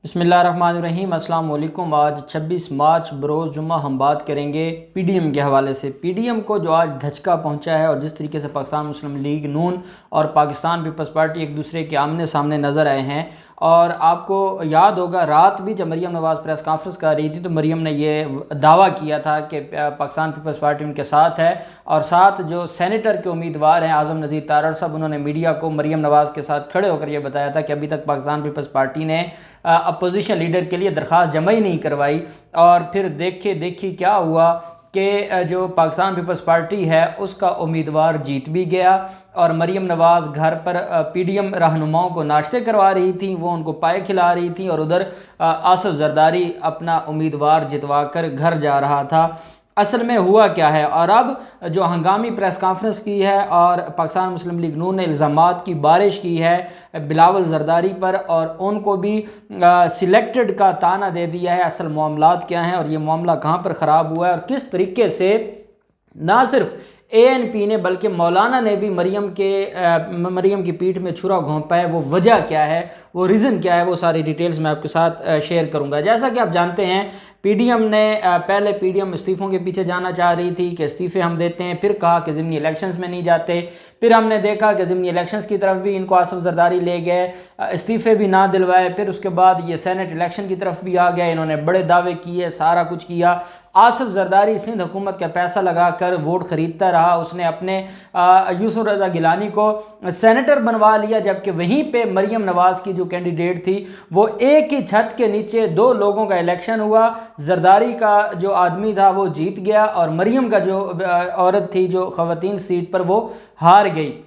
بسم اللہ الرحمن الرحیم۔ السلام علیکم۔ آج 26 مارچ بروز جمعہ ہم بات کریں گے پی ڈی ایم کے حوالے سے۔ پی ڈی ایم کو جو آج دھچکا پہنچا ہے اور جس طریقے سے پاکستان مسلم لیگ نون اور پاکستان پیپلز پارٹی ایک دوسرے کے آمنے سامنے نظر آئے ہیں، اور آپ کو یاد ہوگا رات بھی جب مریم نواز پریس کانفرنس کر رہی تھی تو مریم نے یہ دعویٰ کیا تھا کہ پاکستان پیپلز پارٹی ان کے ساتھ ہے، اور ساتھ جو سینیٹر کے امیدوار ہیں اعظم نذیر تارڑ صاحب، انہوں نے میڈیا کو مریم نواز کے ساتھ کھڑے ہو کر یہ بتایا تھا کہ ابھی تک پاکستان پیپلز پارٹی نے اپوزیشن لیڈر کے لیے درخواست جمع ہی نہیں کروائی۔ اور پھر دیکھی کیا ہوا کہ جو پاکستان پیپلز پارٹی ہے اس کا امیدوار جیت بھی گیا، اور مریم نواز گھر پر پی ڈی ایم رہنماؤں کو ناشتے کروا رہی تھیں، وہ ان کو پائے کھلا رہی تھیں، اور ادھر آصف زرداری اپنا امیدوار جتوا کر گھر جا رہا تھا۔ اصل میں ہوا کیا ہے؟ اور اب جو ہنگامی پریس کانفرنس کی ہے اور پاکستان مسلم لیگ نون نے الزامات کی بارش کی ہے بلاول زرداری پر، اور ان کو بھی سلیکٹڈ کا طعنہ دے دیا ہے۔ اصل معاملات کیا ہیں اور یہ معاملہ کہاں پر خراب ہوا ہے، اور کس طریقے سے نہ صرف اے این پی نے بلکہ مولانا نے بھی مریم کی پیٹھ میں چھرا گھونپا ہے، وہ وجہ کیا ہے، وہ ریزن کیا ہے، وہ ساری ڈیٹیلز میں آپ کے ساتھ شیئر کروں گا۔ جیسا کہ آپ جانتے ہیں پی ڈی ایم نے پہلے استعفوں کے پیچھے جانا چاہ رہی تھی کہ استعفے ہم دیتے ہیں، پھر کہا کہ ضمنی الیکشنز میں نہیں جاتے، پھر ہم نے دیکھا کہ ضمنی الیکشنز کی طرف بھی ان کو آصف زرداری لے گئے، استعفے بھی نہ دلوائے، پھر اس کے بعد یہ سینٹ الیکشن کی طرف بھی آ گئے، انہوں نے بڑے دعوے کیے، سارا کچھ کیا۔ آصف زرداری سندھ حکومت کا پیسہ لگا کر ووٹ خریدتا رہا، اس نے اپنے یوسف رضا گیلانی کو سینیٹر بنوا لیا، جبکہ وہیں پہ مریم نواز کی جو کینڈیڈیٹ تھی وہ ایک ہی چھت کے نیچے دو لوگوں کا الیکشن ہوا، زرداری کا جو آدمی تھا وہ جیت گیا، اور مریم کا جو عورت تھی جو خواتین سیٹ پر وہ ہار گئی۔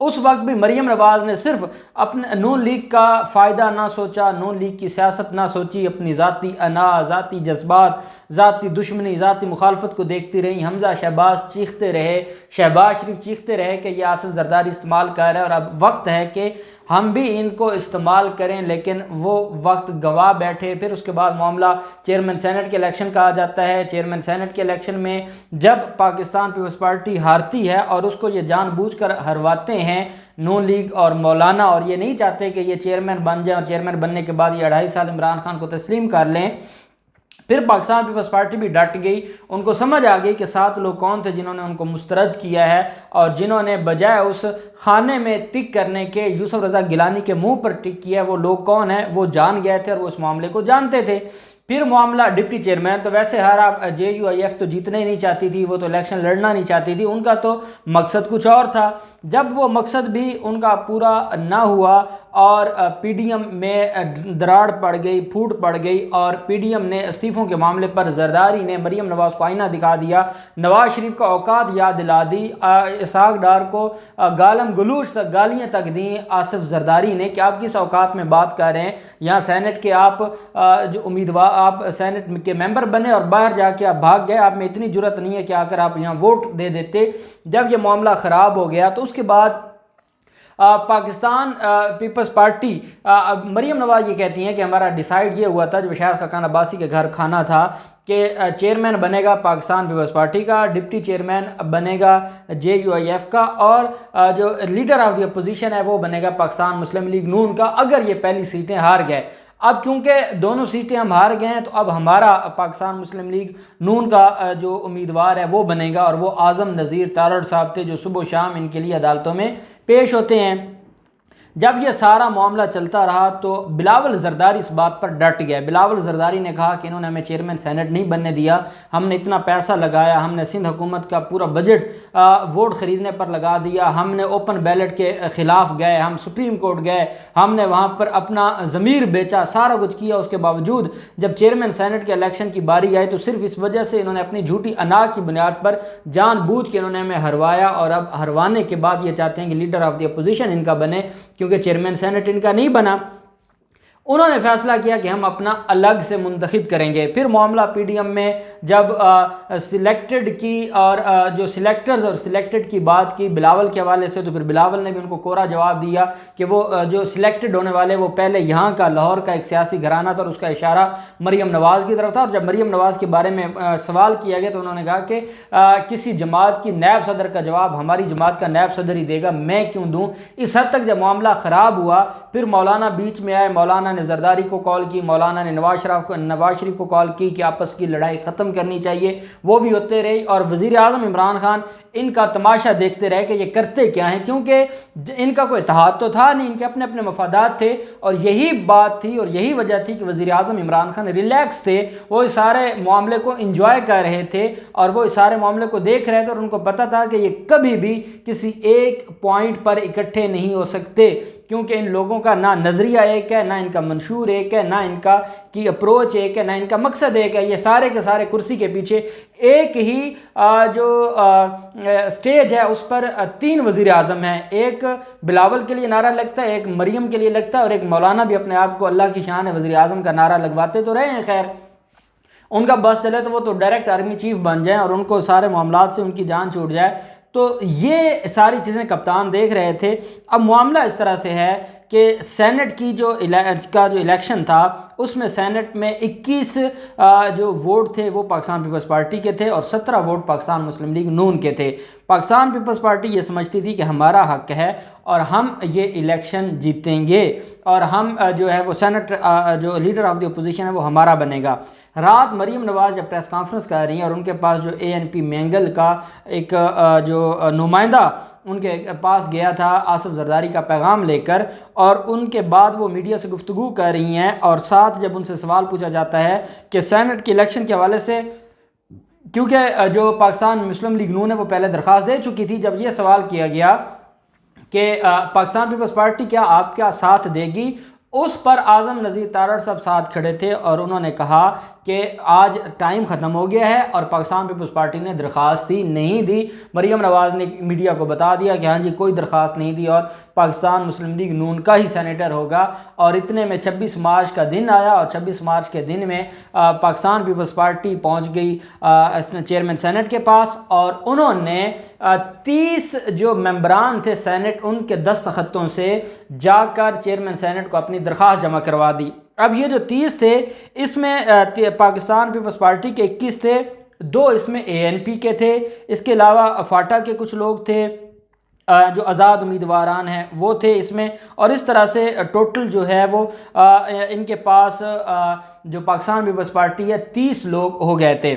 اس وقت بھی مریم نواز نے صرف اپنے نون لیگ کا فائدہ نہ سوچا، نون لیگ کی سیاست نہ سوچی، اپنی ذاتی انا، ذاتی جذبات، ذاتی دشمنی، ذاتی مخالفت کو دیکھتی رہی۔ حمزہ شہباز چیختے رہے، شہباز شریف چیختے رہے کہ یہ آصف زرداری استعمال کر رہا ہے، اور اب وقت ہے کہ ہم بھی ان کو استعمال کریں، لیکن وہ وقت گوا بیٹھے۔ پھر اس کے بعد معاملہ چیئرمین سینٹ کے الیکشن کا آ جاتا ہے۔ چیئرمین سینٹ کے الیکشن میں جب پاکستان پیپلز پارٹی ہارتی ہے، اور اس کو یہ جان بوجھ کر ہرواتے ہیں نون لیگ اور مولانا، اور یہ نہیں چاہتے کہ یہ چیئرمین بن جائیں، اور چیئرمین بننے کے بعد یہ 2.5 سال عمران خان کو تسلیم کر لیں۔ پھر پاکستان پیپلز پارٹی بھی ڈٹ گئی، ان کو سمجھ آ گئی کہ 7 لوگ کون تھے جنہوں نے ان کو مسترد کیا ہے، اور جنہوں نے بجائے اس خانے میں ٹک کرنے کے یوسف رضا گیلانی کے منہ پر ٹک کیا ہے، وہ لوگ کون ہیں وہ جان گئے تھے، اور وہ اس معاملے کو جانتے تھے۔ پھر معاملہ ڈپٹی چیئرمین، تو ویسے جے یو آئی ایف تو جیتنا ہی نہیں چاہتی تھی، وہ تو الیکشن لڑنا نہیں چاہتی تھی، ان کا تو مقصد کچھ اور تھا۔ جب وہ مقصد بھی ان کا پورا نہ ہوا اور پی ڈی ایم میں دراڑ پڑ گئی، پھوٹ پڑ گئی، اور پی ڈی ایم نے استعفوں کے معاملے پر زرداری نے مریم نواز کو آئینہ دکھا دیا، نواز شریف کا اوقات یاد دلا دی، اسحاق ڈار کو گالم گلوچ تک، گالیاں تک دیں آصف زرداری نے کہ آپ کس اوقات میں بات کر رہے ہیں، یہاں سینٹ کے آپ جو امیدوار، آپ سینٹ کے ممبر بنے اور باہر جا کے آپ بھاگ گئے، آپ میں اتنی جرت نہیں ہے کہ آ کر آپ یہاں ووٹ دے دیتے۔ جب یہ معاملہ خراب ہو گیا تو اس کے بعد پاکستان پیپلز پارٹی، مریم نواز یہ کہتی ہیں کہ ہمارا ڈیسائیڈ یہ ہوا تھا، جو شاہد خاقان عباسی کے گھر کھانا تھا، کہ چیئرمین بنے گا پاکستان پیپلز پارٹی کا، ڈپٹی چیئرمین بنے گا جے یو آئی ایف کا، اور جو لیڈر آف دی اپوزیشن ہے وہ بنے گا پاکستان مسلم لیگ نون کا، اگر یہ پہلی سیٹیں ہار گئے۔ اب کیونکہ دونوں سیٹیں ہم ہار گئے ہیں تو اب ہمارا پاکستان مسلم لیگ نون کا جو امیدوار ہے وہ بنے گا، اور وہ اعظم نذیر تارڑ صاحب تھے جو صبح و شام ان کے لیے عدالتوں میں پیش ہوتے ہیں۔ جب یہ سارا معاملہ چلتا رہا تو بلاول زرداری اس بات پر ڈٹ گیا۔ بلاول زرداری نے کہا کہ انہوں نے ہمیں چیئرمین سینٹ نہیں بننے دیا، ہم نے اتنا پیسہ لگایا، ہم نے سندھ حکومت کا پورا بجٹ ووٹ خریدنے پر لگا دیا، ہم نے اوپن بیلٹ کے خلاف گئے، ہم سپریم کورٹ گئے، ہم نے وہاں پر اپنا ضمیر بیچا، سارا کچھ کیا، اس کے باوجود جب چیئرمین سینٹ کے الیکشن کی باری آئی تو صرف اس وجہ سے انہوں نے اپنی جھوٹی انا کی بنیاد پر جان بوجھ کے انہوں نے ہمیں ہروایا، اور اب ہروانے کے بعد یہ چاہتے ہیں کہ لیڈر آف دی اپوزیشن ان کا بنے، کیونکہ چیئرمین سینٹ ان کا نہیں بنا۔ انہوں نے فیصلہ کیا کہ ہم اپنا الگ سے منتخب کریں گے۔ پھر معاملہ پی ڈی ایم میں جب سلیکٹڈ کی اور جو سلیکٹرز اور سلیکٹڈ کی بات کی بلاول کے حوالے سے، تو پھر بلاول نے بھی ان کو کوڑا جواب دیا کہ وہ جو سلیکٹڈ ہونے والے وہ پہلے یہاں کا لاہور کا ایک سیاسی گھرانہ تھا، اور اس کا اشارہ مریم نواز کی طرف تھا، اور جب مریم نواز کے بارے میں سوال کیا گیا تو انہوں نے کہا کہ کسی جماعت کی نیب صدر کا جواب ہماری جماعت کا نیب صدر ہی دے گا، میں کیوں دوں۔ اس حد تک جب معاملہ خراب ہوا پھر مولانا بیچ میں آئے، مولانا مولانا نے زرداری کو کال کی, مولانا نے نواز شریف کو کال کی کہ آپس کی لڑائی ختم کرنی چاہیے, وہ بھی ہوتے رہی. اور وزیر اعظم عمران خان ان کا تماشا دیکھتے رہے کہ یہ کرتے کیا ہیں, کیونکہ ان کا کوئی اتحاد تو تھا نہیں, ان کے اپنے اپنے مفادات تھے. اور یہی بات تھی اور یہی وجہ تھی کہ وزیر اعظم عمران خان ریلیکس تھے, وہ اس سارے معاملے کو انجوائے کر رہے تھے اور وہ اس سارے معاملے کو دیکھ رہے تھے, اور ان کو پتہ تھا کہ یہ کبھی بھی کسی ایک پوائنٹ پر اکٹھے نہیں ہو سکتے, کیونکہ ان لوگوں کا نہ نظریہ ایک ہے, نہ ان کا منشور ایک ہے, نہ ان کا کی اپروچ ایک ہے, نہ ان کا مقصد ایک ہے. یہ سارے کے سارے کرسی کے پیچھے ایک ہی جو سٹیج ہے اس پر 3 وزیر اعظم ہیں. ایک بلاول کے لیے نعرہ لگتا ہے, ایک مریم کے لیے لگتا ہے, اور ایک مولانا بھی اپنے آپ کو اللہ کی شان ہے وزیر اعظم کا نعرہ لگواتے تو رہے ہیں. خیر ان کا بس چلے تو وہ تو ڈائریکٹ آرمی چیف بن جائیں اور ان کو سارے معاملات سے ان کی جان چھوٹ جائے. تو یہ ساری چیزیں کپتان دیکھ رہے تھے. اب معاملہ اس طرح سے ہے کہ سینٹ کی جو الیکشن تھا اس میں سینٹ میں 21 جو ووٹ تھے وہ پاکستان پیپلز پارٹی کے تھے اور 17 ووٹ پاکستان مسلم لیگ نون کے تھے. پاکستان پیپلز پارٹی یہ سمجھتی تھی کہ ہمارا حق ہے اور ہم یہ الیکشن جیتیں گے اور ہم جو ہے وہ سینٹ جو لیڈر آف دی اپوزیشن ہے وہ ہمارا بنے گا. رات مریم نواز جب پریس کانفرنس کر رہی ہیں اور ان کے پاس جو ANP مینگل کا ایک جو نمائندہ ان کے پاس گیا تھا آصف زرداری کا پیغام لے کر, اور ان کے بعد وہ میڈیا سے گفتگو کر رہی ہیں, اور ساتھ جب ان سے سوال پوچھا جاتا ہے کہ سینٹ کی الیکشن کے حوالے سے, کیونکہ جو پاکستان مسلم لیگ نون ہے وہ پہلے درخواست دے چکی تھی, جب یہ سوال کیا گیا کہ پاکستان پیپلز پارٹی کیا آپ کا ساتھ دے گی, اس پر اعظم نذیر تارڑ صاحب ساتھ کھڑے تھے اور انہوں نے کہا کہ آج ٹائم ختم ہو گیا ہے اور پاکستان پیپلز پارٹی نے درخواست ہی نہیں دی. مریم نواز نے میڈیا کو بتا دیا کہ ہاں جی کوئی درخواست نہیں دی اور پاکستان مسلم لیگ نون کا ہی سینیٹر ہوگا. اور اتنے میں 26 مارچ کا دن آیا اور 26 مارچ کے دن میں پاکستان پیپلز پارٹی پہنچ گئی چیئرمین سینٹ کے پاس, اور انہوں نے 30 جو ممبران تھے سینٹ ان کے دستخطوں سے جا کر چیئرمین سینٹ کو اپنی درخواست جمع کروا دی. اب یہ جو 30 تھے اس میں پاکستان پیپلز پارٹی کے 21 تھے, 2 اس میں ANP کے تھے, اس کے علاوہ فاٹا کے کچھ لوگ تھے, جو آزاد امیدواران ہیں وہ تھے اس میں, اور اس طرح سے ٹوٹل جو ہے وہ ان کے پاس جو پاکستان پیپلز پارٹی ہے 30 لوگ ہو گئے تھے.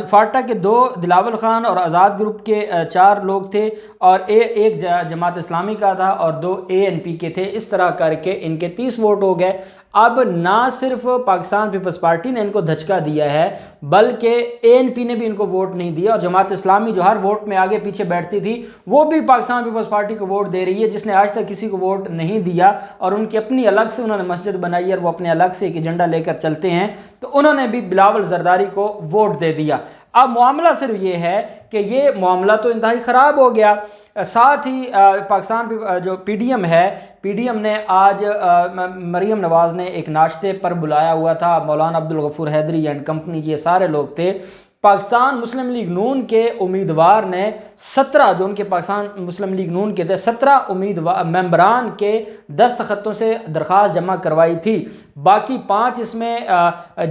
فاٹا کے 2 دلاول خان اور آزاد گروپ کے 4 لوگ تھے, اور ایک جماعت اسلامی کا تھا اور 2 ANP کے تھے. اس طرح کر کے ان کے 30 ووٹ ہو گئے. اب نہ صرف پاکستان پیپلز پارٹی نے ان کو دھچکا دیا ہے بلکہ ANP نے بھی ان کو ووٹ نہیں دیا, اور جماعت اسلامی جو ہر ووٹ میں آگے پیچھے بیٹھتی تھی وہ بھی پاکستان پیپلز پارٹی کو ووٹ دے رہی ہے, جس نے آج تک کسی کو ووٹ نہیں دیا. اور ان کی اپنی الگ سے انہوں نے مسجد بنائی اور وہ اپنے الگ سے ایک ایجنڈا لے کر چلتے ہیں, تو انہوں نے بھی بلاول زرداری کو ووٹ دے دیا. اب معاملہ صرف یہ ہے کہ یہ معاملہ تو انتہائی خراب ہو گیا. ساتھ ہی پاکستان جو PDM ہے, PDM نے آج مریم نواز نے ایک ناشتے پر بلایا ہوا تھا, مولانا عبدالغفور حیدری اینڈ کمپنی, یہ سارے لوگ تھے. پاکستان مسلم لیگ نون کے امیدوار نے 17 جو ان کے پاکستان مسلم لیگ نون کے تھے 17 ممبران کے دستخطوں سے درخواست جمع کروائی تھی. باقی 5 اس میں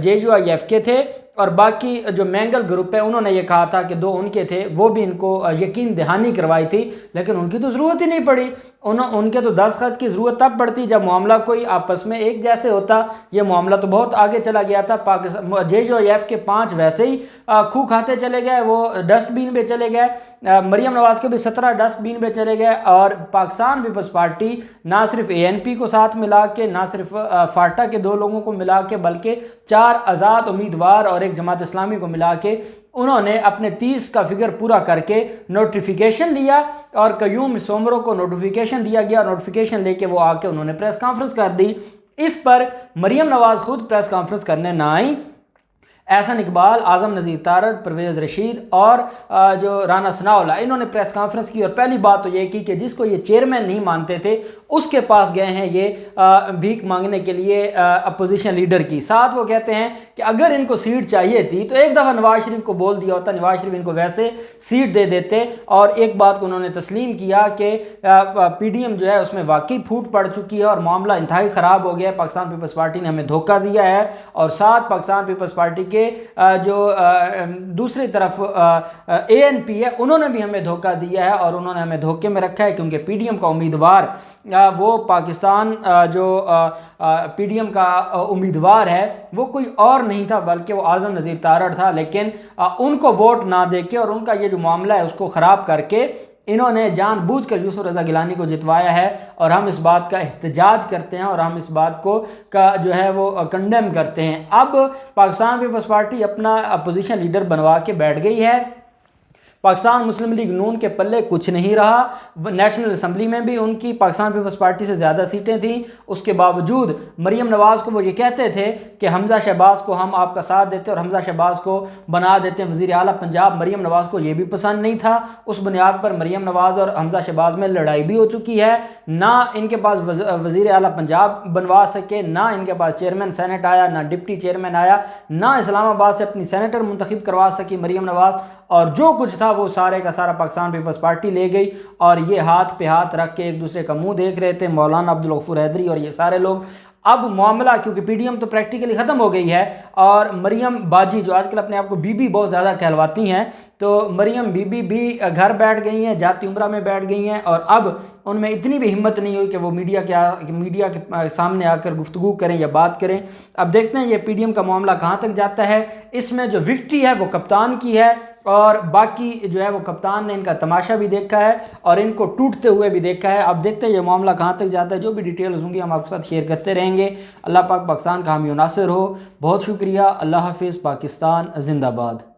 JUIF کے تھے, اور باقی جو مینگل گروپ ہے انہوں نے یہ کہا تھا کہ 2 ان کے تھے, وہ بھی ان کو یقین دہانی کروائی تھی, لیکن ان کی تو ضرورت ہی نہیں پڑی. ان کے تو دستخط کی ضرورت تب پڑتی جب معاملہ کوئی آپس میں ایک جیسے ہوتا. یہ معاملہ تو بہت آگے چلا گیا تھا. JUIF کے 5 ویسے ہی کھو کھاتے چلے گئے, وہ ڈسٹ بین پہ چلے گئے. مریم نواز کے بھی 17 ڈسٹ بین پہ چلے گئے, اور پاکستان پیپلز پارٹی نہ صرف ANP کو ساتھ ملا کے, نہ صرف فاٹا کے 2 لوگوں کو ملا کے, بلکہ 4 آزاد امیدوار اور ایک جماعت اسلامی کو ملا کے انہوں نے اپنے 30 کا فگر پورا کر کے نوٹیفیکیشن لیا, اور قیوم سومرو کو نوٹیفیکیشن دیا گیا, اور نوٹیفیکیشن لے کے وہ آ کے انہوں نے پریس کانفرنس کر دی. اس پر مریم نواز خود پریس کانفرنس کرنے نہ آئیں. احسن اقبال, اعظم نذیر تارڑ, پرویز رشید اور جو رانا ثناء اللہ, انہوں نے پریس کانفرنس کی, اور پہلی بات تو یہ کی کہ جس کو یہ چیئرمین نہیں مانتے تھے اس کے پاس گئے ہیں یہ بھیک مانگنے کے لیے اپوزیشن لیڈر کی. ساتھ وہ کہتے ہیں کہ اگر ان کو سیٹ چاہیے تھی تو ایک دفعہ نواز شریف کو بول دیا ہوتا, نواز شریف ان کو ویسے سیٹ دے دیتے. اور ایک بات کو انہوں نے تسلیم کیا کہ PDM جو ہے اس میں واقعی پھوٹ پڑ چکی ہے اور معاملہ انتہائی خراب ہو گیا ہے, پاکستان پیپلز پارٹی نے ہمیں دھوکہ دیا ہے. اور ساتھ پاکستان پیپلز پارٹی کے بلکہ جو دوسری طرف ANP ہے انہوں نے بھی ہمیں دھوکہ دیا ہے اور انہوں نے ہمیں دھوکے میں رکھا ہے، کیونکہ PDM کا امیدوار وہ پاکستان جو PDM کا امیدوار ہے وہ کوئی اور نہیں تھا بلکہ وہ اعظم نذیر تارڑ تھا، لیکن ان کو ووٹ نہ دے کے اور ان کا یہ جو معاملہ ہے اس کو خراب کر کے انہوں نے جان بوجھ کر یوسف رضا گیلانی کو جتوایا ہے، اور ہم اس بات کا احتجاج کرتے ہیں اور ہم اس بات کو جو ہے وہ کنڈیم کرتے ہیں۔ اب پاکستان پیپلز پارٹی اپنا اپوزیشن لیڈر بنوا کے بیٹھ گئی ہے، پاکستان مسلم لیگ نون کے پلے کچھ نہیں رہا، نیشنل اسمبلی میں بھی ان کی پاکستان پیپلز پارٹی سے زیادہ سیٹیں تھیں، اس کے باوجود مریم نواز کو وہ یہ کہتے تھے کہ حمزہ شہباز کو ہم آپ کا ساتھ دیتے اور حمزہ شہباز کو بنا دیتے ہیں وزیر اعلیٰ پنجاب۔ مریم نواز کو یہ بھی پسند نہیں تھا، اس بنیاد پر مریم نواز اور حمزہ شہباز میں لڑائی بھی ہو چکی ہے، نہ ان کے پاس وزیر اعلیٰ پنجاب بنوا سکے، نہ ان کے پاس چیئرمین سینٹ آیا، نہ ڈپٹی چیئرمین آیا، نہ اسلام آباد سے اپنی سینیٹر منتخب کروا سکی مریم نواز، اور جو کچھ تھا وہ سارے کا سارا پاکستان پیپلز پارٹی لے گئی، اور یہ ہاتھ پہ ہاتھ رکھ کے ایک دوسرے کا منہ دیکھ رہے تھے، مولانا عبدالغفور حیدری اور یہ سارے لوگ۔ اب معاملہ کیونکہ PDM تو پریکٹیکلی ختم ہو گئی ہے، اور مریم باجی جو آج کل اپنے آپ کو بی بی بہت زیادہ کہلواتی ہیں، تو مریم بی بی بھی گھر بیٹھ گئی ہیں، جاتی عمرہ میں بیٹھ گئی ہیں، اور اب ان میں اتنی بھی ہمت نہیں ہوئی کہ وہ میڈیا کے سامنے آ کر گفتگو کریں یا بات کریں۔ اب دیکھتے ہیں یہ PDM کا معاملہ کہاں تک جاتا ہے، اس میں جو وکٹری ہے وہ کپتان کی ہے، اور باقی جو ہے وہ کپتان نے ان کا تماشا بھی دیکھا ہے اور ان کو ٹوٹتے ہوئے بھی دیکھا ہے۔ اب دیکھتے ہیں یہ معاملہ کہاں تک جاتا ہے، جو بھی ڈیٹیلز ہوں گی ہم آپ کے ساتھ شیئر کرتے رہیں گے۔ اللہ پاک پاکستان کا حامی و ناصر ہو۔ بہت شکریہ، اللہ حافظ، پاکستان زندہ باد۔